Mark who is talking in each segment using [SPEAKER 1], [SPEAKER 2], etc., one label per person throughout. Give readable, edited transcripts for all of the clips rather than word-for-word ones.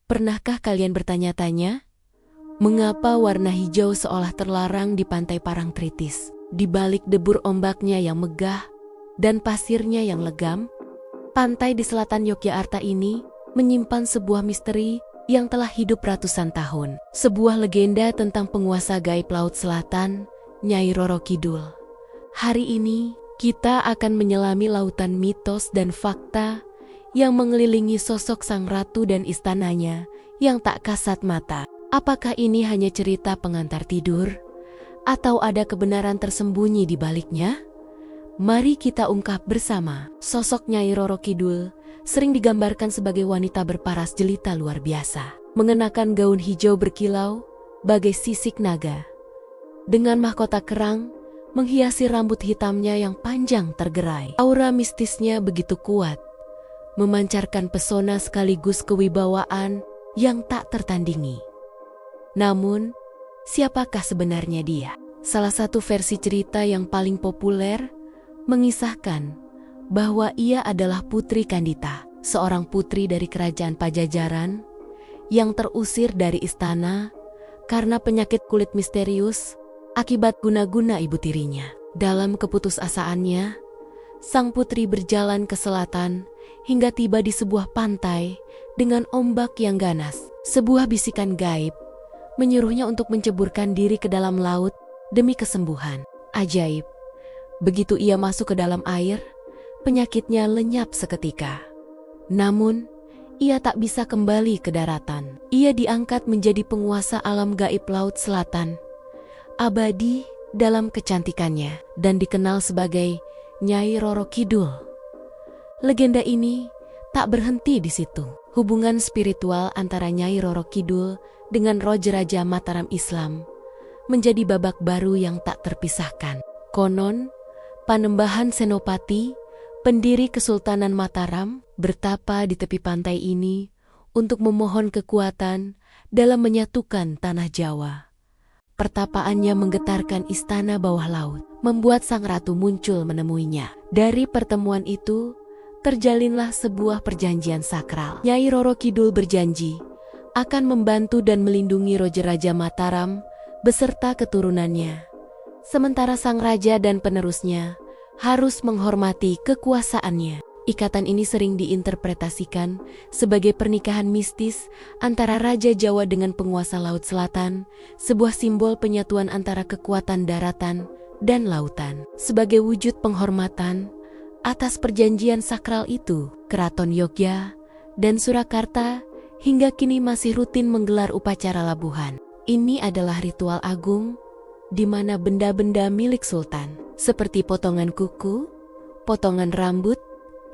[SPEAKER 1] Pernahkah kalian bertanya-tanya, mengapa warna hijau seolah terlarang di pantai Parangtritis? Di balik debur ombaknya yang megah dan pasirnya yang legam, pantai di selatan Yogyakarta ini menyimpan sebuah misteri yang telah hidup ratusan tahun. Sebuah legenda tentang penguasa gaib Laut Selatan, Nyai Roro Kidul. Hari ini, kita akan menyelami lautan mitos dan fakta yang mengelilingi sosok sang ratu dan istananya yang tak kasat mata. Apakah ini hanya cerita pengantar tidur? Atau ada kebenaran tersembunyi di baliknya? Mari kita ungkap bersama. Sosok Nyai Roro Kidul sering digambarkan sebagai wanita berparas jelita luar biasa. Mengenakan gaun hijau berkilau, bagai sisik naga. Dengan mahkota kerang, menghiasi rambut hitamnya yang panjang tergerai. Aura mistisnya begitu kuat, memancarkan pesona sekaligus kewibawaan yang tak tertandingi. Namun, siapakah sebenarnya dia? Salah satu versi cerita yang paling populer mengisahkan bahwa ia adalah Putri Kandita, seorang putri dari kerajaan Pajajaran yang terusir dari istana karena penyakit kulit misterius akibat guna-guna ibu tirinya. Dalam keputusasaannya, sang putri berjalan ke selatan hingga tiba di sebuah pantai dengan ombak yang ganas. Sebuah bisikan gaib menyuruhnya untuk menceburkan diri ke dalam laut demi kesembuhan. Ajaib, begitu ia masuk ke dalam air, penyakitnya lenyap seketika. Namun, ia tak bisa kembali ke daratan. Ia diangkat menjadi penguasa alam gaib Laut Selatan, abadi dalam kecantikannya dan dikenal sebagai Nyai Roro Kidul. Legenda ini tak berhenti di situ. Hubungan spiritual antara Nyai Roro Kidul dengan Raja Mataram Islam menjadi babak baru yang tak terpisahkan. Konon, Panembahan Senopati, pendiri Kesultanan Mataram, bertapa di tepi pantai ini untuk memohon kekuatan dalam menyatukan tanah Jawa. Pertapaannya menggetarkan istana bawah laut, membuat sang ratu muncul menemuinya. Dari pertemuan itu, terjalinlah sebuah perjanjian sakral. Nyai Roro Kidul berjanji akan membantu dan melindungi Raja Mataram beserta keturunannya. Sementara sang raja dan penerusnya harus menghormati kekuasaannya. Ikatan ini sering diinterpretasikan sebagai pernikahan mistis antara Raja Jawa dengan penguasa Laut Selatan, sebuah simbol penyatuan antara kekuatan daratan dan lautan. Sebagai wujud penghormatan atas perjanjian sakral itu, Keraton Yogya dan Surakarta hingga kini masih rutin menggelar upacara labuhan. Ini adalah ritual agung di mana benda-benda milik sultan, seperti potongan kuku, potongan rambut,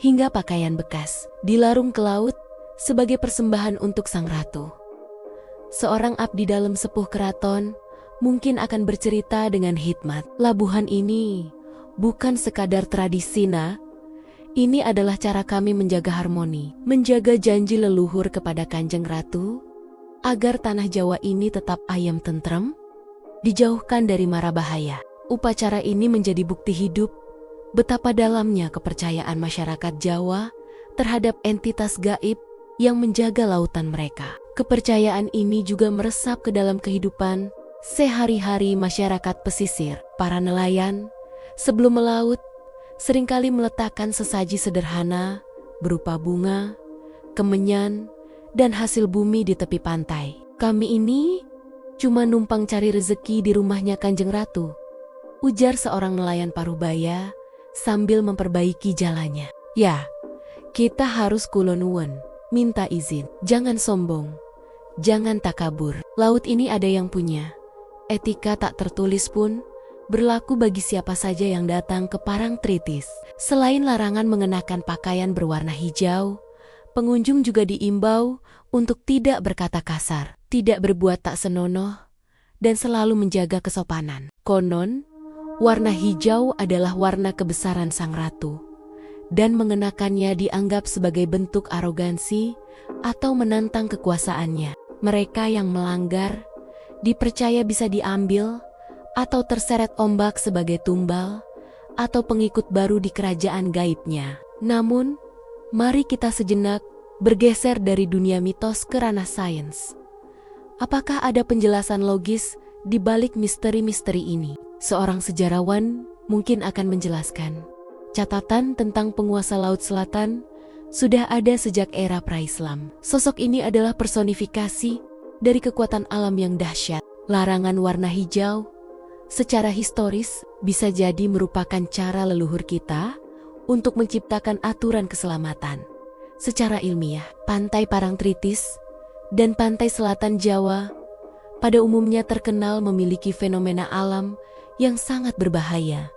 [SPEAKER 1] hingga pakaian bekas, dilarung ke laut sebagai persembahan untuk sang ratu. Seorang abdi dalam sepuh keraton mungkin akan bercerita dengan hikmat. Labuhan ini bukan sekadar tradisi, nah. Ini adalah cara kami menjaga harmoni, menjaga janji leluhur kepada Kanjeng Ratu, agar tanah Jawa ini tetap ayam tentrem, dijauhkan dari mara bahaya. Upacara ini menjadi bukti hidup betapa dalamnya kepercayaan masyarakat Jawa terhadap entitas gaib yang menjaga lautan mereka. Kepercayaan ini juga meresap ke dalam kehidupan sehari-hari masyarakat pesisir. Para nelayan sebelum melaut seringkali meletakkan sesaji sederhana berupa bunga, kemenyan, dan hasil bumi di tepi pantai. Kami ini cuma numpang cari rezeki di rumahnya Kanjeng Ratu, ujar seorang nelayan Parubaya sambil memperbaiki jalannya. Ya, kita harus kulonuwun, minta izin. Jangan sombong, jangan takabur. Laut ini ada yang punya. Etika tak tertulis pun berlaku bagi siapa saja yang datang ke Parangtritis. Selain larangan mengenakan pakaian berwarna hijau, pengunjung juga diimbau untuk tidak berkata kasar, tidak berbuat tak senonoh, dan selalu menjaga kesopanan. Konon, warna hijau adalah warna kebesaran sang ratu, dan mengenakannya dianggap sebagai bentuk arogansi atau menantang kekuasaannya. Mereka yang melanggar dipercaya bisa diambil atau terseret ombak sebagai tumbal atau pengikut baru di kerajaan gaibnya. Namun, mari kita sejenak bergeser dari dunia mitos ke ranah sains. Apakah ada penjelasan logis di balik misteri-misteri ini? Seorang sejarawan mungkin akan menjelaskan. Catatan tentang penguasa Laut Selatan sudah ada sejak era pra-Islam. Sosok ini adalah personifikasi dari kekuatan alam yang dahsyat. Larangan warna hijau secara historis bisa jadi merupakan cara leluhur kita untuk menciptakan aturan keselamatan. Secara ilmiah, pantai Parangtritis dan pantai selatan Jawa pada umumnya terkenal memiliki fenomena alam yang sangat berbahaya,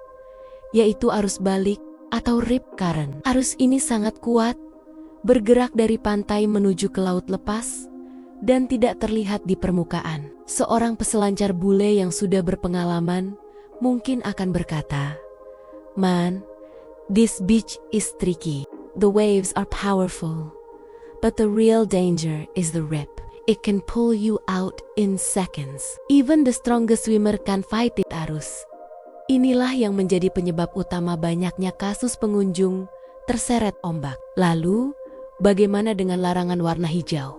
[SPEAKER 1] yaitu arus balik atau rip current. Arus ini sangat kuat, bergerak dari pantai menuju ke laut lepas, dan tidak terlihat di permukaan. Seorang peselancar bule yang sudah berpengalaman mungkin akan berkata, "Man, this beach is tricky. The waves are powerful. But the real danger is the rip. It can pull you out in seconds. Even the strongest swimmer can fight it." Arus inilah yang menjadi penyebab utama banyaknya kasus pengunjung terseret ombak. Lalu, bagaimana dengan larangan warna hijau?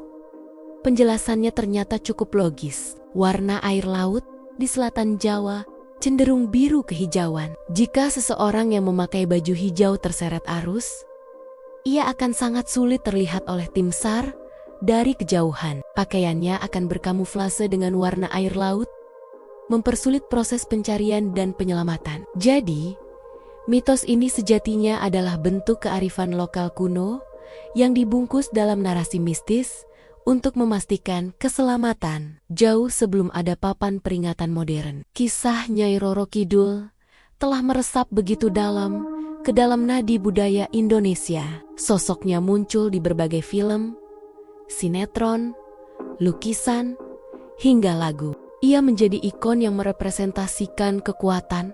[SPEAKER 1] Penjelasannya ternyata cukup logis. Warna air laut di selatan Jawa cenderung biru kehijauan. Jika seseorang yang memakai baju hijau terseret arus, ia akan sangat sulit terlihat oleh tim SAR dari kejauhan. Pakaiannya akan berkamuflase dengan warna air laut, mempersulit proses pencarian dan penyelamatan. Jadi, mitos ini sejatinya adalah bentuk kearifan lokal kuno yang dibungkus dalam narasi mistis untuk memastikan keselamatan jauh sebelum ada papan peringatan modern. Kisah Nyai Roro Kidul telah meresap begitu dalam ke dalam nadi budaya Indonesia. Sosoknya muncul di berbagai film, sinetron, lukisan, hingga lagu. Ia menjadi ikon yang merepresentasikan kekuatan,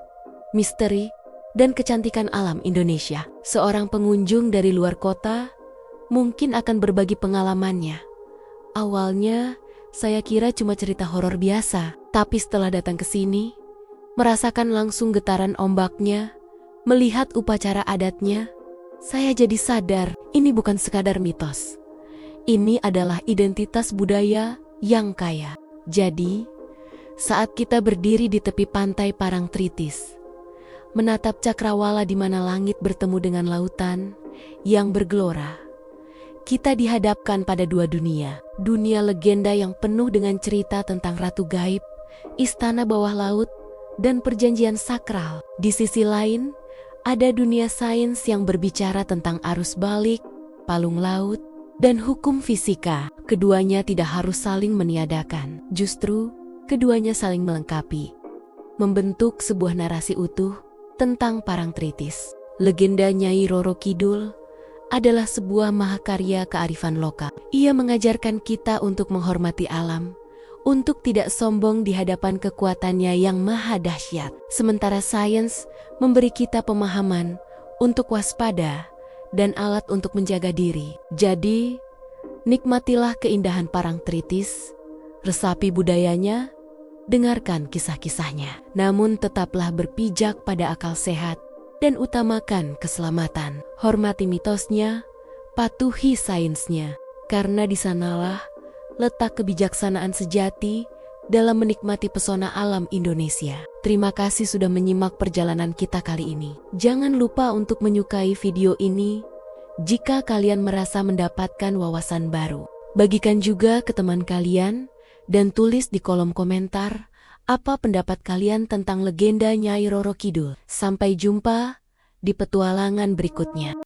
[SPEAKER 1] misteri, dan kecantikan alam Indonesia. Seorang pengunjung dari luar kota mungkin akan berbagi pengalamannya. Awalnya, saya kira cuma cerita horor biasa, tapi setelah datang ke sini, merasakan langsung getaran ombaknya, melihat upacara adatnya, saya jadi sadar ini bukan sekadar mitos. Ini adalah identitas budaya yang kaya. Jadi, saat kita berdiri di tepi pantai Parangtritis, menatap cakrawala di mana langit bertemu dengan lautan yang bergelora, kita dihadapkan pada dua dunia. Dunia legenda yang penuh dengan cerita tentang ratu gaib, istana bawah laut, dan perjanjian sakral. Di sisi lain, ada dunia sains yang berbicara tentang arus balik, palung laut, dan hukum fisika. Keduanya tidak harus saling meniadakan. Justru, keduanya saling melengkapi, membentuk sebuah narasi utuh tentang Parangtritis. Legenda Nyai Roro Kidul adalah sebuah mahakarya kearifan lokal. Ia mengajarkan kita untuk menghormati alam, untuk tidak sombong di hadapan kekuatannya yang maha dahsyat. Sementara sains memberi kita pemahaman untuk waspada dan alat untuk menjaga diri. Jadi, nikmatilah keindahan Parangtritis, resapi budayanya, dengarkan kisah-kisahnya. Namun tetaplah berpijak pada akal sehat dan utamakan keselamatan. Hormati mitosnya, patuhi sainsnya, karena di sanalah letak kebijaksanaan sejati dalam menikmati pesona alam Indonesia. Terima kasih sudah menyimak perjalanan kita kali ini. Jangan lupa untuk menyukai video ini jika kalian merasa mendapatkan wawasan baru. Bagikan juga ke teman kalian dan tulis di kolom komentar apa pendapat kalian tentang legenda Nyai Roro Kidul. Sampai jumpa di petualangan berikutnya.